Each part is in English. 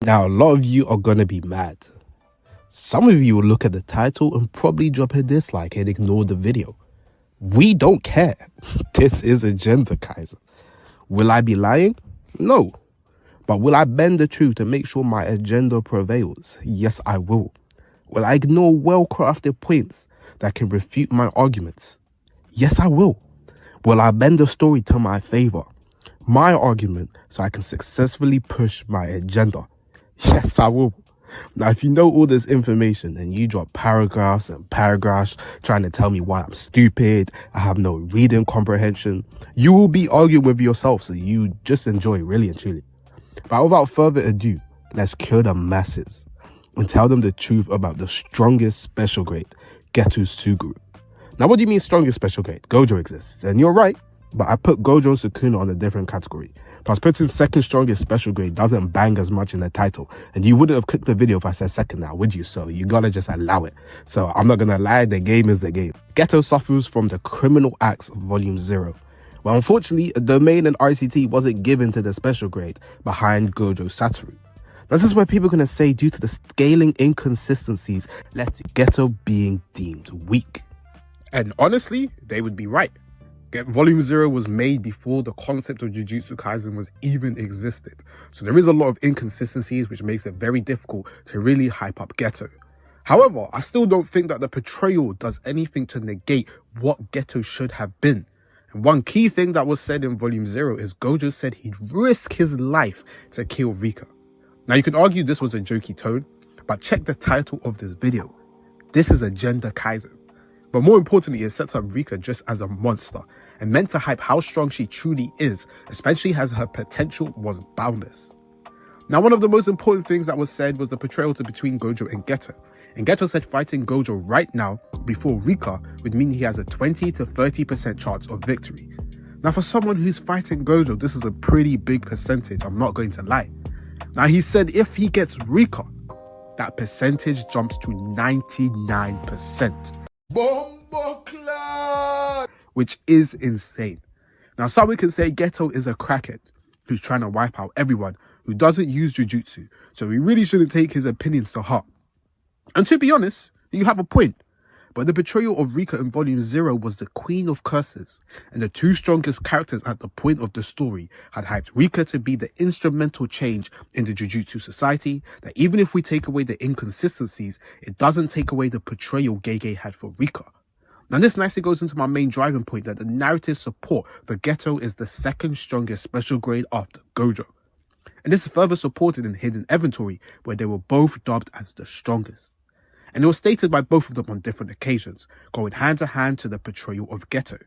Now, a lot of you are gonna be mad. Some of you will look at the title and probably drop a dislike and ignore the video. We don't care. This is Agenda Kaisen. Will I be lying? No. But will I bend the truth to make sure my agenda prevails? Yes, I will. Will I ignore well-crafted points that can refute my arguments? Yes, I will. Will I bend the story to my favor, my argument, so I can successfully push my agenda? Yes, I will. Now, if you know all this information and you drop paragraphs and paragraphs trying to tell me why I'm stupid, I have no reading comprehension, you will be arguing with yourself, so you just enjoy, really and truly. But without further ado, let's cure the masses and tell them the truth about the strongest special grade, Ghetto's 2 group. Now, what do you mean strongest special grade? Gojo exists, and you're right, but I put Gojo and Sukuna on a different category. Plus, putting second strongest special grade doesn't bang as much in the title, and you wouldn't have clicked the video if I said second now, would you? So you gotta just allow it. So I'm not gonna lie, the game is the game. Ghetto suffers from the criminal acts of Volume 0. Well, unfortunately, a domain and RCT wasn't given to the special grade behind Gojo Satoru. This is where people are gonna say due to the scaling inconsistencies led to Ghetto being deemed weak. And honestly, they would be right. Volume 0 was made before the concept of Jujutsu Kaisen was even existed. So there is a lot of inconsistencies, which makes it very difficult to really hype up Ghetto. However, I still don't think that the portrayal does anything to negate what Ghetto should have been. And one key thing that was said in Volume 0 is Gojo said he'd risk his life to kill Rika. Now, you can argue this was a jokey tone, but check the title of this video. This is Agenda Kaisen. But more importantly, it sets up Rika just as a monster and meant to hype how strong she truly is, especially as her potential was boundless. Now, one of the most important things that was said was the portrayal between Gojo and Ghetto. And Ghetto said fighting Gojo right now before Rika would mean he has a 20 to 30% chance of victory. Now, for someone who's fighting Gojo, this is a pretty big percentage, I'm not going to lie. Now, he said if he gets Rika, that percentage jumps to 99%. Which is insane. Now, someone can say Ghetto is a crackhead who's trying to wipe out everyone who doesn't use Jujutsu, so we really shouldn't take his opinions to heart. And to be honest, you have a point. But the betrayal of Rika in Volume 0 was the queen of curses, and the two strongest characters at the point of the story had hyped Rika to be the instrumental change in the Jujutsu society, that even if we take away the inconsistencies, it doesn't take away the portrayal Gege had for Rika. Now, this nicely goes into my main driving point that the narrative support for Ghetto is the second strongest special grade after Gojo. And this is further supported in Hidden Inventory, where they were both dubbed as the strongest. And it was stated by both of them on different occasions, going hand to hand to the portrayal of Ghetto.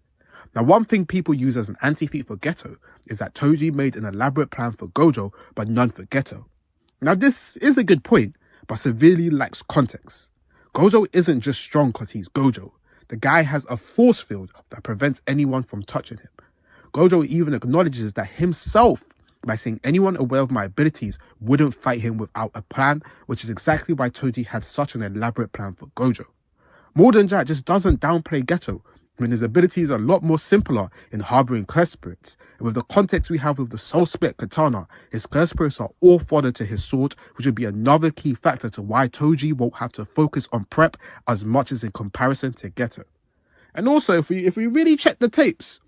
Now, one thing people use as an anti-feat for Ghetto is that Toji made an elaborate plan for Gojo, but none for Ghetto. Now, this is a good point, but severely lacks context. Gojo isn't just strong because he's Gojo. The guy has a force field that prevents anyone from touching him. Gojo even acknowledges that himself, by saying anyone aware of my abilities wouldn't fight him without a plan, which is exactly why Toji had such an elaborate plan for Gojo. More than that, just doesn't downplay Ghetto, when his abilities are a lot more simpler in harboring curse spirits, and with the context we have with the soul split katana, his curse spirits are all fodder to his sword, which would be another key factor to why Toji won't have to focus on prep as much as in comparison to Ghetto. And also, if we really check the tapes,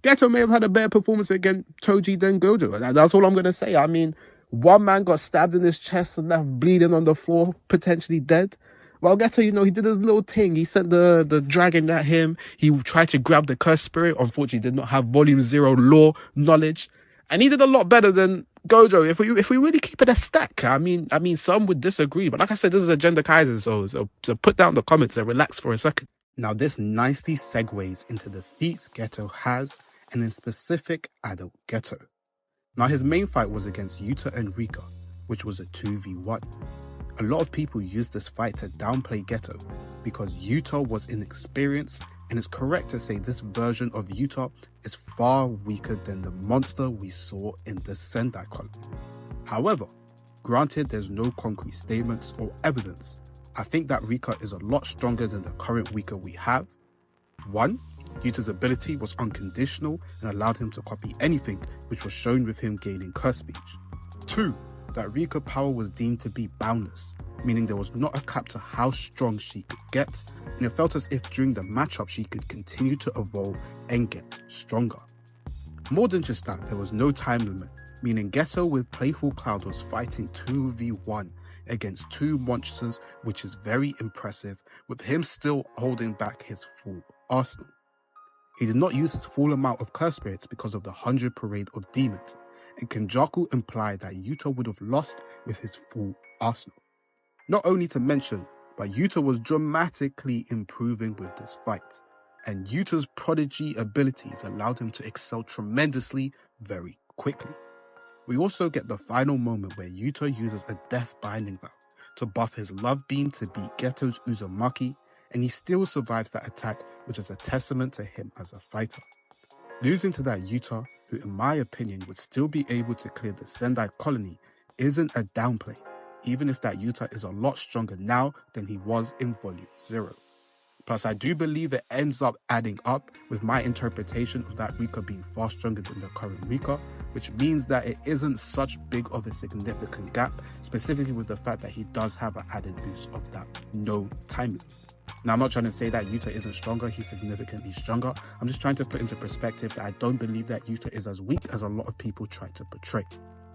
Ghetto may have had a better performance against Toji than Gojo. That's all I'm going to say. I mean, one man got stabbed in his chest and left bleeding on the floor, potentially dead. Well, Ghetto, he did his little thing. He sent the dragon at him. He tried to grab the curse spirit. Unfortunately, did not have Volume 0 lore knowledge. And he did a lot better than Gojo. If we really keep it a stack, I mean, some would disagree. But like I said, this is Agenda Kaisen, so put down the comments and relax for a second. Now, this nicely segues into the feats Ghetto has, and in specific, adult Ghetto. Now, his main fight was against Yuta and Rika, which was a 2v1. A lot of people use this fight to downplay Ghetto because Yuta was inexperienced, and it's correct to say this version of Yuta is far weaker than the monster we saw in the Sendai colony. However, granted there's no concrete statements or evidence, I think that Rika is a lot stronger than the current Rika we have. 1. Yuta's ability was unconditional and allowed him to copy anything, which was shown with him gaining curse speech. 2. that Rika power was deemed to be boundless, meaning there was not a cap to how strong she could get, and it felt as if during the matchup she could continue to evolve and get stronger. More than just that, there was no time limit, meaning Ghetto with Playful Cloud was fighting 2v1 against two monsters, which is very impressive, with him still holding back his full arsenal. He did not use his full amount of curse spirits because of the 100 parade of demons, and Kenjaku implied that Yuta would have lost with his full arsenal. Not only to mention, but Yuta was dramatically improving with this fight, and Yuta's prodigy abilities allowed him to excel tremendously very quickly. We also get the final moment where Yuta uses a Death Binding Vow to buff his Love Beam to beat Ghetto's Uzumaki, and he still survives that attack, which is a testament to him as a fighter. Losing to that Yuta, who in my opinion would still be able to clear the Sendai colony, isn't a downplay, even if that Yuta is a lot stronger now than he was in Volume 0. Plus, I do believe it ends up adding up with my interpretation of that Rika being far stronger than the current Rika, which means that it isn't such big of a significant gap, specifically with the fact that he does have an added boost of that no time limit. Now, I'm not trying to say that Yuta isn't stronger, he's significantly stronger. I'm just trying to put into perspective that I don't believe that Yuta is as weak as a lot of people try to portray.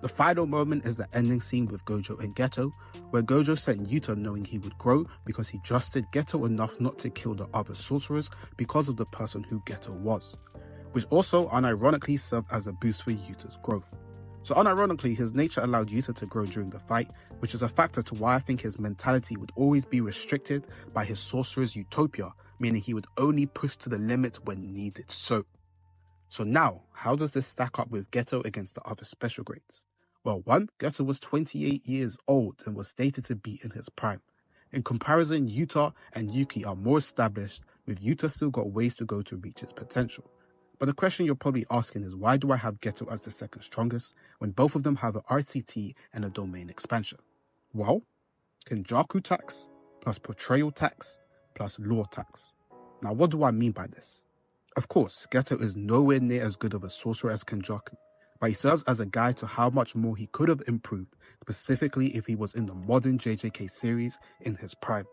The final moment is the ending scene with Gojo and Ghetto, where Gojo sent Yuta knowing he would grow because he trusted Ghetto enough not to kill the other sorcerers because of the person who Ghetto was, which also unironically served as a boost for Yuta's growth. So unironically, his nature allowed Yuta to grow during the fight, which is a factor to why I think his mentality would always be restricted by his sorcerer's utopia, meaning he would only push to the limit when needed so. So now, how does this stack up with Ghetto against the other special grades? Well, one, Ghetto was 28 years old and was stated to be in his prime. In comparison, Yuta and Yuki are more established, with Yuta still got ways to go to reach his potential. But the question you're probably asking is, why do I have Ghetto as the second strongest when both of them have an RCT and a domain expansion? Well, Kenjaku tax plus portrayal tax plus lore tax. Now, what do I mean by this? Of course, Ghetto is nowhere near as good of a sorcerer as Kenjaku, but he serves as a guide to how much more he could have improved, specifically if he was in the modern JJK series in his prime.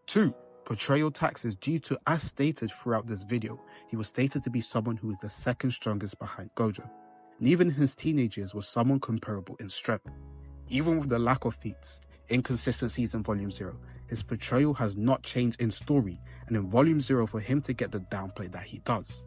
2. Portrayal tax is due to, as stated throughout this video, he was stated to be someone who is the second strongest behind Gojo, and even in his teenage years was someone comparable in strength. Even with the lack of feats, inconsistencies in Volume 0, his portrayal has not changed in story, and in Volume 0 for him to get the downplay that he does.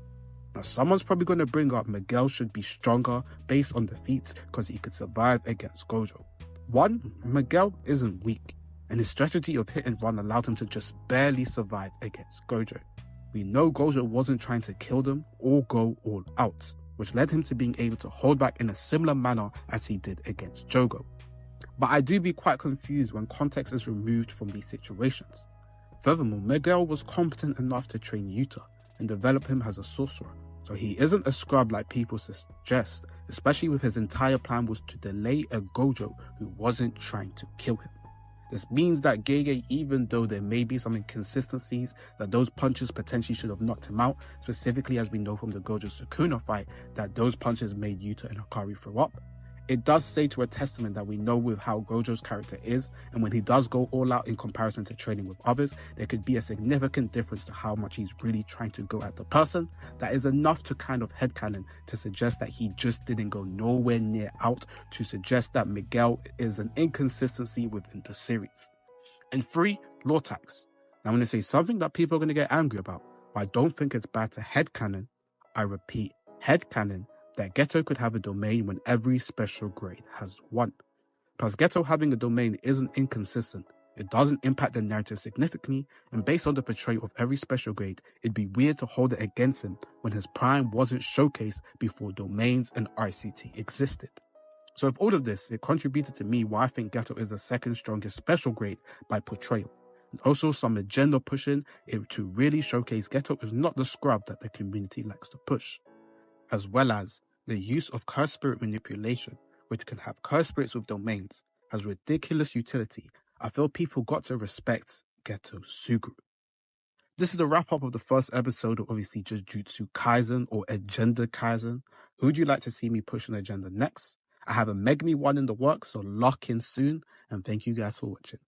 Now, someone's probably going to bring up Miguel should be stronger based on the feats because he could survive against Gojo. 1. Miguel isn't weak, and his strategy of hit and run allowed him to just barely survive against Gojo. We know Gojo wasn't trying to kill them or go all out, which led him to being able to hold back in a similar manner as he did against Jogo. But I do be quite confused when context is removed from these situations. Furthermore, Miguel was competent enough to train Yuta and develop him as a sorcerer, so he isn't a scrub like people suggest, especially with his entire plan was to delay a Gojo who wasn't trying to kill him. This means that Gege, even though there may be some inconsistencies, that those punches potentially should have knocked him out, specifically as we know from the Gojo Sukuna fight, that those punches made Yuta and Hikari throw up. It does say to a testament that we know with how Gojo's character is, and when he does go all out in comparison to training with others, there could be a significant difference to how much he's really trying to go at the person. That is enough to kind of headcanon to suggest that he just didn't go nowhere near out, to suggest that Miguel is an inconsistency within the series. And 3, lore tax. Now I'm going to say something that people are going to get angry about, but I don't think it's bad to headcanon. I repeat, headcanon, that Ghetto could have a domain when every special grade has one. Plus, Ghetto having a domain isn't inconsistent. It doesn't impact the narrative significantly, and based on the portrayal of every special grade, it'd be weird to hold it against him when his prime wasn't showcased before domains and RCT existed. So with all of this, it contributed to me why I think Ghetto is the second strongest special grade by portrayal. And also some agenda pushing it to really showcase Ghetto is not the scrub that the community likes to push. As well as the use of curse spirit manipulation, which can have curse spirits with domains, has ridiculous utility. I feel people got to respect Ghetto Suguru. This is the wrap up of the first episode of obviously Jujutsu Kaisen or Agenda Kaisen. Who would you like to see me push an agenda next? I have a Megami one in the works, so lock in soon. And thank you guys for watching.